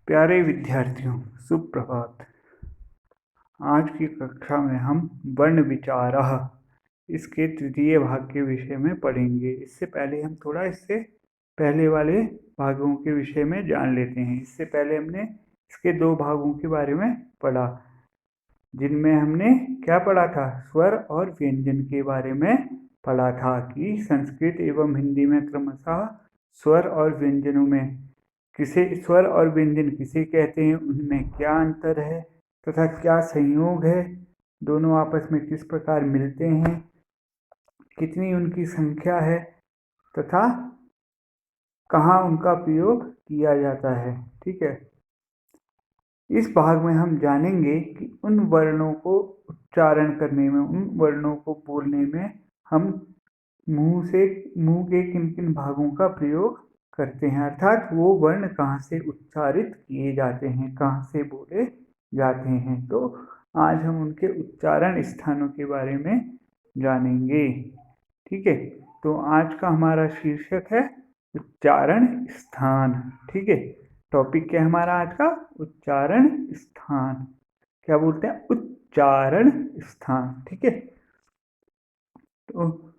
प्यारे विद्यार्थियों, सुप्रभात। आज की कक्षा में हम वर्ण विचारः इसके तृतीय भाग के विषय में पढ़ेंगे। इससे पहले हम थोड़ा इससे पहले वाले भागों के विषय में जान लेते हैं। इससे पहले हमने इसके 2 भागों के बारे में पढ़ा, जिनमें हमने क्या पढ़ा था? स्वर और व्यंजन के बारे में पढ़ा था कि संस्कृत एवं हिंदी में क्रमशः स्वर और व्यंजनों में स्वर और व्यंजन किसे कहते हैं, उनमें क्या अंतर है तथा क्या संयोग है, दोनों आपस में किस प्रकार मिलते हैं, कितनी उनकी संख्या है तथा कहाँ उनका प्रयोग किया जाता है। ठीक है, इस भाग में हम जानेंगे कि उन वर्णों को उच्चारण करने में, उन वर्णों को बोलने में हम मुंह के किन किन भागों का प्रयोग करते हैं, अर्थात वो वर्ण कहाँ से उच्चारित किए जाते हैं, कहाँ से बोले जाते हैं। तो आज हम उनके उच्चारण स्थानों के बारे में जानेंगे। ठीक है, तो आज का हमारा शीर्षक है उच्चारण स्थान। ठीक है, टॉपिक क्या है हमारा आज का? उच्चारण स्थान। क्या बोलते हैं? उच्चारण स्थान। ठीक है, तो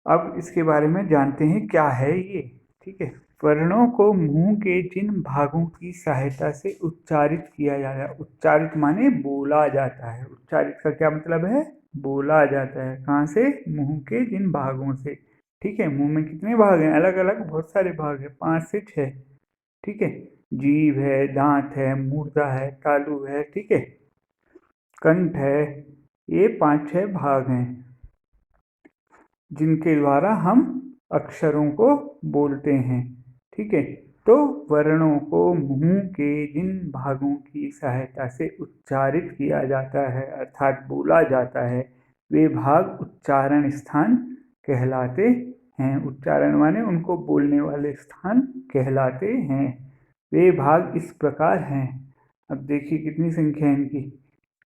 अब इसके बारे में जानते हैं क्या है ये। ठीक है, वर्णों को मुंह के जिन भागों की सहायता से उच्चारित किया जाता है, उच्चारित माने बोला जाता है। उच्चारित का क्या मतलब है? बोला जाता है। कहाँ से? मुंह के जिन भागों से। ठीक है, मुंह में कितने भाग हैं? अलग अलग बहुत सारे भाग हैं, 5 से 6। ठीक है, जीभ है, दांत है, मूर्धा है, तालु है, ठीक है, कंठ है। ये 5-6 भाग हैं जिनके द्वारा हम अक्षरों को बोलते हैं। ठीक है, तो वर्णों को मुंह के जिन भागों की सहायता से उच्चारित किया जाता है, अर्थात बोला जाता है, वे भाग उच्चारण स्थान कहलाते हैं। उच्चारण माने उनको बोलने वाले स्थान कहलाते हैं। वे भाग इस प्रकार हैं। अब देखिए कितनी संख्या है इनकी।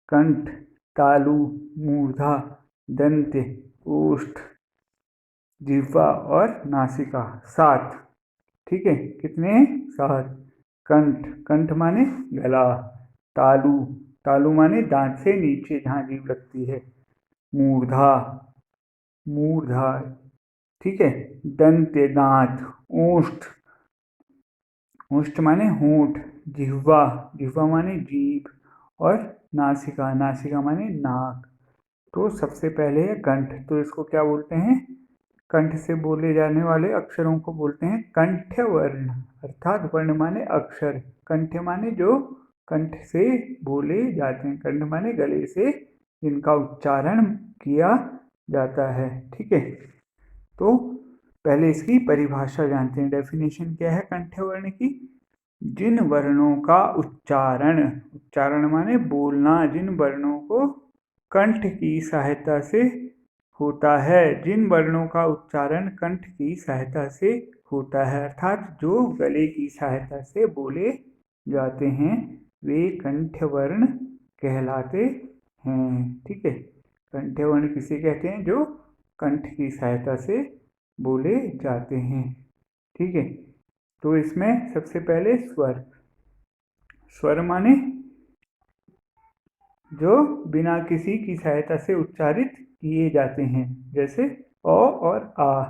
कंठ, तालु, मूर्धा, दंत, ओष्ठ, जिह्वा और नासिका। 7। ठीक है, कितने? 7। कंठ, कंठ माने गला। तालु, तालु माने दांत से नीचे जहाँ जीभ लगती है। मूर्धा, मूर्धा, ठीक है, दंत दांत। ओष्ठ, ओष्ठ माने होंठ। जिह्वा, जिह्वा माने जीभ। और नासिका, नासिका माने नाक। तो सबसे पहले है कंठ। तो इसको क्या बोलते हैं? कंठ से बोले जाने वाले अक्षरों को बोलते हैं कंठ वर्ण, अर्थात वर्ण माने अक्षर, कंठ माने जो कंठ से बोले जाते हैं। कंठ माने गले से जिनका उच्चारण किया जाता है। ठीक है, तो पहले इसकी परिभाषा जानते हैं। डेफिनेशन क्या है कंठ वर्ण की? जिन वर्णों का उच्चारण, उच्चारण माने बोलना, जिन वर्णों को कंठ की सहायता से होता है, जिन वर्णों का उच्चारण कंठ की सहायता से होता है, अर्थात जो गले की सहायता से बोले जाते हैं, वे कंठ वर्ण कहलाते हैं। ठीक है, कंठ वर्ण किसे कहते हैं? जो कंठ की सहायता से बोले जाते हैं। ठीक है, तो इसमें सबसे पहले स्वर। स्वर माने जो बिना किसी की सहायता से उच्चारित किए जाते हैं, जैसे अ और आ।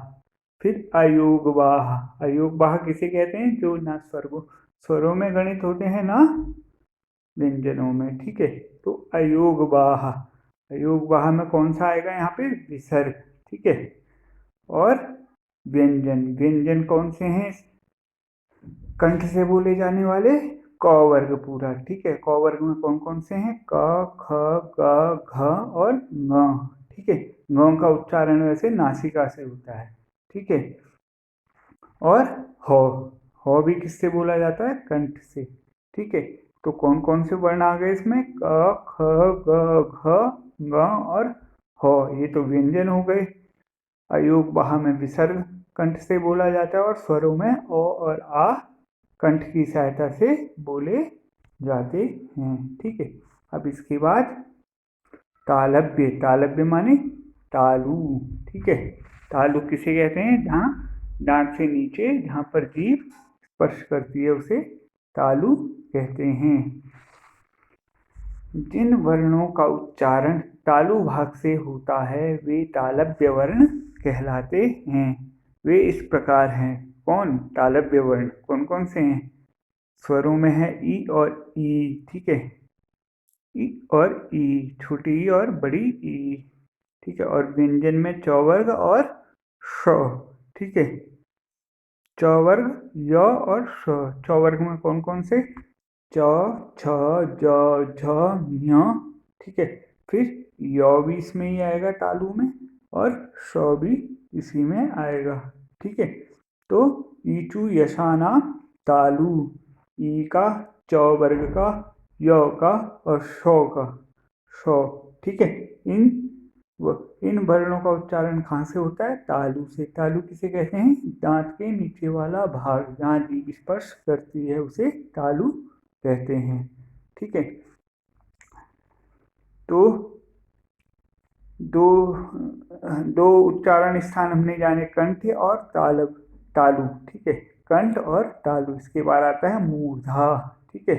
फिर अयोगवाह। अयोगवाह किसे कहते हैं? जो ना स्वरों में गणित होते हैं ना व्यंजनों में। ठीक है, तो अयोगवाह। अयोगवाह में कौन सा आएगा यहाँ पे? विसर्ग। ठीक है, और व्यंजन। व्यंजन कौन से हैं? कंठ से बोले जाने वाले क वर्ग पूरा। ठीक है, क वर्ग में कौन कौन से हैं? क, ख, ग, घ और ङ। ठीक है, ङ का उच्चारण वैसे नासिका से होता है। ठीक है, और हो भी किससे बोला जाता है? कंठ से। ठीक है, तो कौन कौन से वर्ण आ गए इसमें? क, ख, ग, घ, ङ और हो। ये तो व्यंजन हो गए। अयोगवाह में विसर्ग कंठ से बोला जाता है और स्वरों में ओ और आ कंठ की सहायता से बोले जाते हैं। ठीक है, अब इसके बाद तालव्य। तालव्य माने तालु। ठीक है, तालु किसे कहते हैं? जहाँ दांत से नीचे, जहाँ पर जीभ स्पर्श करती है, उसे तालु कहते हैं। जिन वर्णों का उच्चारण तालु भाग से होता है वे तालव्य वर्ण कहलाते हैं। वे इस प्रकार हैं। कौन? तालव्य वर्ण कौन कौन से हैं? स्वरों में है ई और ई, ठीक है, ई और ई, छोटी ई और बड़ी ई, ठीक है, और व्यंजन में चौवर्ग और श, ठीक है, चौवर्ग य और श। चौवर्ग में कौन कौन से? च, छ, ज, झ, ञ, ठीक है, फिर य भी इसमें ही आएगा तालु में, और श भी इसी में आएगा, ठीक है। तो ईचु यशाना तालु, ई का, च वर्ग का, य का और श का, श, ठीक है। इन वर्णों का उच्चारण कहाँ से होता है? तालु से। तालु किसे कहते हैं? दांत के नीचे वाला भाग जहाँ जीभ स्पर्श करती है उसे तालु कहते हैं, ठीक है। तो दो उच्चारण स्थान हमने जाने, कंठ और तालु, ठीक है, कंठ और तालु। इसके बाद आता है मूर्धा, ठीक है।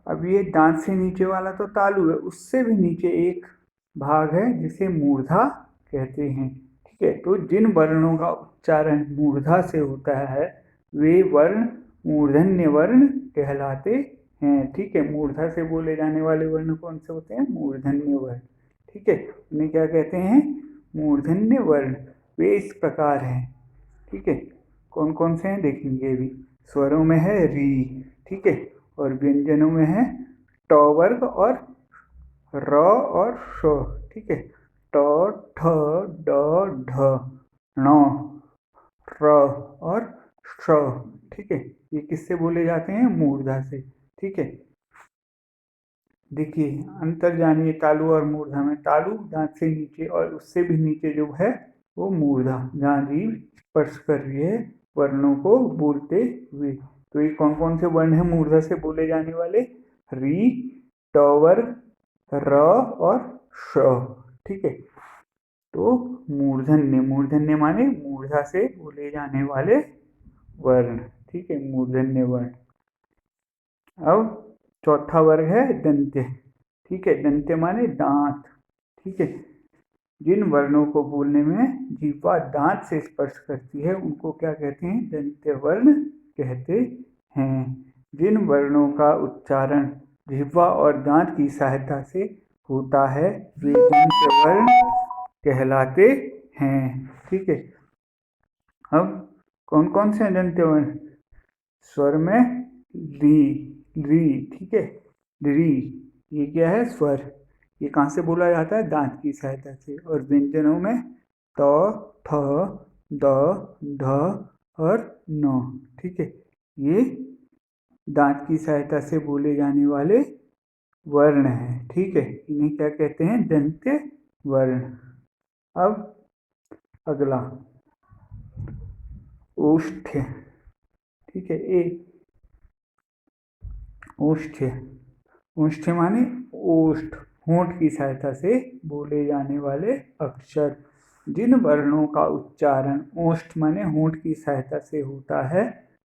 अब ये दांत से नीचे वाला तो तालु है, उससे भी नीचे एक भाग है जिसे मूर्धा कहते हैं, ठीक है। तो जिन वर्णों का उच्चारण मूर्धा से होता है वे वर्ण मूर्धन्य वर्ण कहलाते हैं, ठीक है। मूर्धा से बोले जाने वाले वर्ण कौन से होते हैं? मूर्धन्य वर्ण, ठीक है। उन्हें क्या कहते हैं? मूर्धन्य वर्ण। वे इस प्रकार हैं, ठीक है। कौन कौन से हैं देखेंगे अभी। स्वरों में है री, ठीक है, और व्यंजनों में है ट वर्ग और र और श, ठीक है। ट, ठ, ड, ढ, ण, र और श, ठीक है। ये किससे बोले जाते हैं? मूर्धा से, ठीक है। देखिए अंतर जानिए तालु और मूर्धा में। तालु दांत से नीचे और उससे भी नीचे जो है वो मूर्धा, जहाँ जीभ स्पर्श कर रही है वर्णों को बोलते हुए। तो ये कौन कौन से वर्ण हैं मूर्धा से बोले जाने वाले? री, ट वर्ग, र और श, ठीक है। तो मूर्धन्य माने मूर्धा से बोले जाने वाले वर्ण, ठीक है, मूर्धन्य वर्ण। अब चौथा वर्ग है दंत्य, ठीक है। दंत्य माने दांत, ठीक है। जिन वर्णों को बोलने में जीह्वा दांत से स्पर्श करती है उनको क्या कहते हैं? दंत्य वर्ण कहते हैं। जिन वर्णों का उच्चारण जिह्वा और दांत की सहायता से होता है वे दंत्य वर्ण कहलाते हैं, ठीक है। अब कौन कौन से दंत्य वर्ण? स्वर में री, ठीक है, री, ये क्या है? स्वर। ये कहाँ से बोला जाता है? दांत की सहायता से। और व्यंजनों में त, थ, द, ध और न, ठीक है। ये दांत की सहायता से बोले जाने वाले वर्ण हैं, ठीक है। इन्हें क्या कहते हैं? दंत्य वर्ण। अब अगला ओष्ठ्य, ठीक है। ओष्ठ्य माने ओष्ठ, होंठ की सहायता से बोले जाने वाले अक्षर। जिन वर्णों का उच्चारण ओष्ठ माने होंठ की सहायता से होता है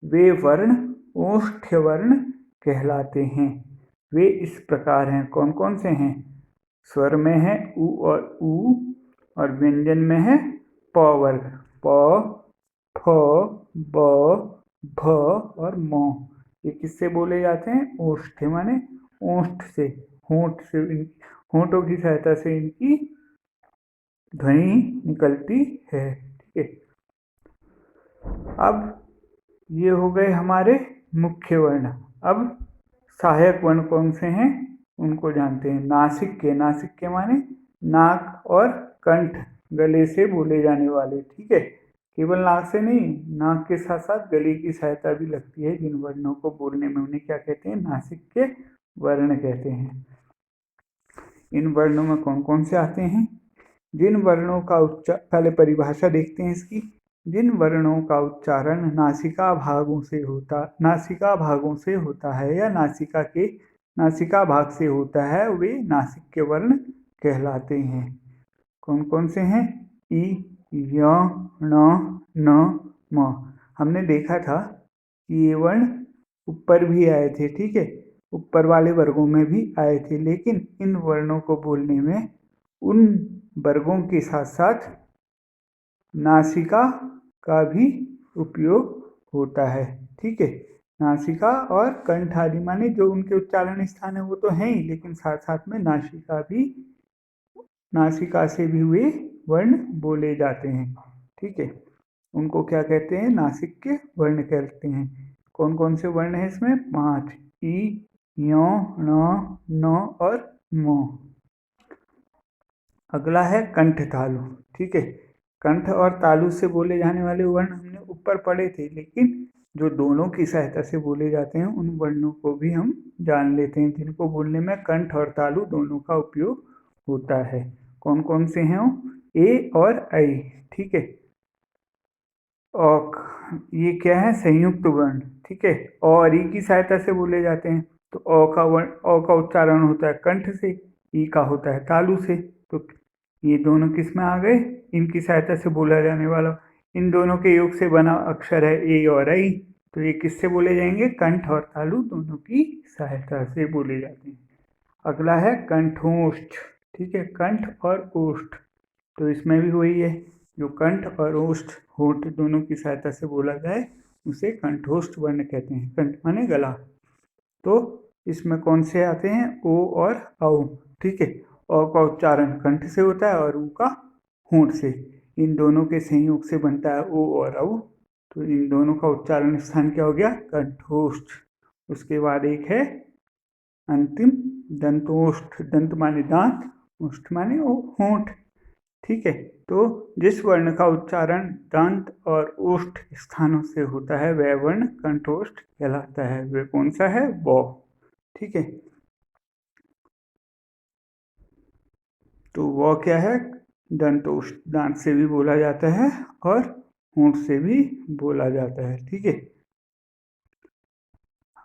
वे वर्ण ओष्ठ्य वर्ण कहलाते हैं। वे इस प्रकार हैं। कौन कौन से हैं? स्वर में है उ और व्यंजन में है प वर्ग, प, फ, ब, भ और म। ये किससे बोले जाते हैं? ओष्ठ्य माने ओष्ठ से, होंठों की सहायता से इनकी ध्वनि निकलती है, ठीक है। अब ये हो गए हमारे मुख्य वर्ण। अब सहायक वर्ण कौन से हैं उनको जानते हैं। नासिक के माने नाक और कंठ, गले से बोले जाने वाले, ठीक है। केवल नाक से नहीं, नाक के साथ साथ गले की सहायता भी लगती है जिन वर्णों को बोलने में, उन्हें क्या कहते हैं? नासिक के वर्ण कहते हैं। इन वर्णों में कौन कौन से आते हैं? जिन वर्णों का पहले परिभाषा देखते हैं इसकी। जिन वर्णों का उच्चारण नासिका भागों से होता है या नासिका भाग से होता है वे नासिक के वर्ण कहलाते हैं। कौन कौन से हैं? ई, य, न, म। हमने देखा था कि ये वर्ण ऊपर भी आए थे, ठीक है, ऊपर वाले वर्गों में भी आए थे, लेकिन इन वर्णों को बोलने में उन वर्गों के साथ साथ नासिका का भी उपयोग होता है, ठीक है। नासिका और कंठ आदि माने जो उनके उच्चारण स्थान है वो तो हैं ही, लेकिन साथ साथ में नासिका से भी वे वर्ण बोले जाते हैं, ठीक है। उनको क्या कहते हैं? नासिक के वर्ण कहते हैं। कौन कौन से वर्ण हैं इसमें? 5, ई, ञ, ण, न और म। अगला है कंठ तालु, ठीक है। कंठ और तालु से बोले जाने वाले वर्ण हमने ऊपर पढ़े थे, लेकिन जो दोनों की सहायता से बोले जाते हैं उन वर्णों को भी हम जान लेते हैं, जिनको बोलने में कंठ और तालु दोनों का उपयोग होता है। कौन कौन से हैं वो? ए और ऐ, ठीक है। औक, ये क्या है? संयुक्त वर्ण, ठीक है। और ई की सहायता से बोले जाते हैं, तो अ का वर्ण, अ का उच्चारण होता है कंठ से, ई का होता है तालु से। तो ये दोनों किस में आ गए? इनकी सहायता से बोला जाने वाला, इन दोनों के योग से बना अक्षर है ए और ऐ, तो ये किससे बोले जाएंगे? कंठ और तालु दोनों की सहायता से बोले जाते हैं। अगला है कंठोष्ठ, ठीक है। कंठ और ओष्ठ, तो इसमें भी वही है, जो कंठ और ओष्ठ होठ दोनों की सहायता से बोला जाए उसे कंठोष्ठ वर्ण कहते हैं। कंठ माने गला। तो इसमें कौन से आते हैं? ओ और औ, ठीक है। औ का उच्चारण कंठ से होता है और ऊ का होंठ से। इन दोनों के संयोग से बनता है ओ और औ, तो इन दोनों का उच्चारण स्थान क्या हो गया? कंठोष्ठ। उसके बाद एक है अंतिम दंतोष्ठ। दंत माने दांत, ओष्ठ माने होंठ, ठीक है। तो जिस वर्ण का उच्चारण दंत और ओष्ठ स्थानों से होता है वह वर्ण कंठोष्ठ कहलाता है। वह कौन सा है? व, ठीक है। तो व क्या है? दंतोष्ठ, दांत से भी बोला जाता है और होंठ से भी बोला जाता है, ठीक है।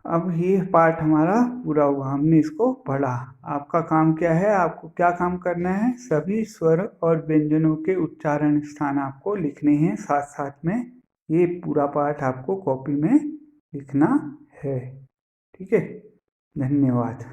अब ये पार्ट हमारा पूरा हुआ, हमने इसको पढ़ा। आपका काम क्या है? आपको क्या काम करना है? सभी स्वर और व्यंजनों के उच्चारण स्थान आपको लिखने हैं, साथ साथ में ये पूरा पाठ आपको कॉपी में लिखना है, ठीक है। धन्यवाद।